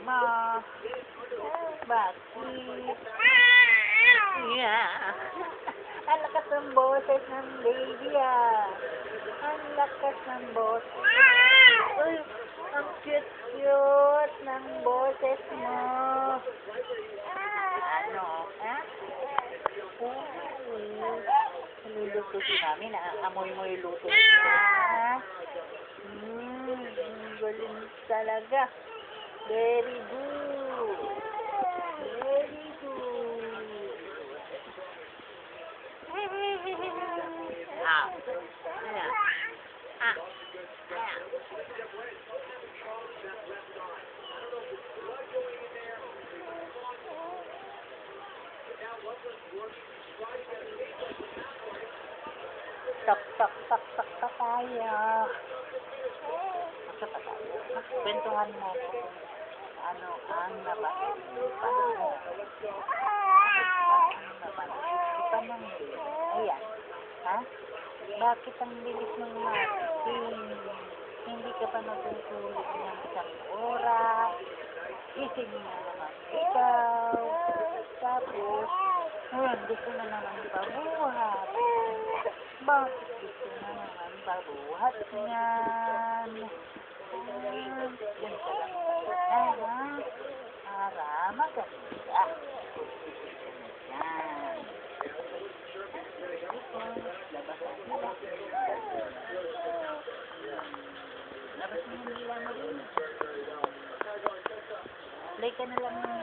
mo. Bakit? Yeah. Ang lakas ng boses ng baby ah. Ang lakas ng boses. Uy, ang cute-cute ng boses mo. Ano? Ha? Niluluto si mami. Naamoy mo yung luto niya. Galing talaga. Very good. Very good. Ah. Ayan. Ah. Ayan. Tak tayo. Asa pa tayo? Kwentuhan mo ko. Ano ang napansin mo? Ayan. Ha? Bakit ang bilis ng mating? Hindi ka pa natutulog ng isang oras. Gising na naman ikaw. Tapos, gusto na naman pabuhat. Bakit gusto na naman pabuhat niyan? Yan ka lang ha? Para maganda. Yan. Labas mo yung nila mo rin. Play ka na lang ng